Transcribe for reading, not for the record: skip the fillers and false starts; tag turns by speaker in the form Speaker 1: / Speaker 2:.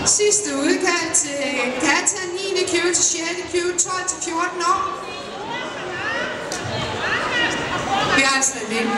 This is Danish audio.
Speaker 1: Sidste udkald til Kata, 9. Q til 6. Q, 12 til 14 år. Vi har altså lidt.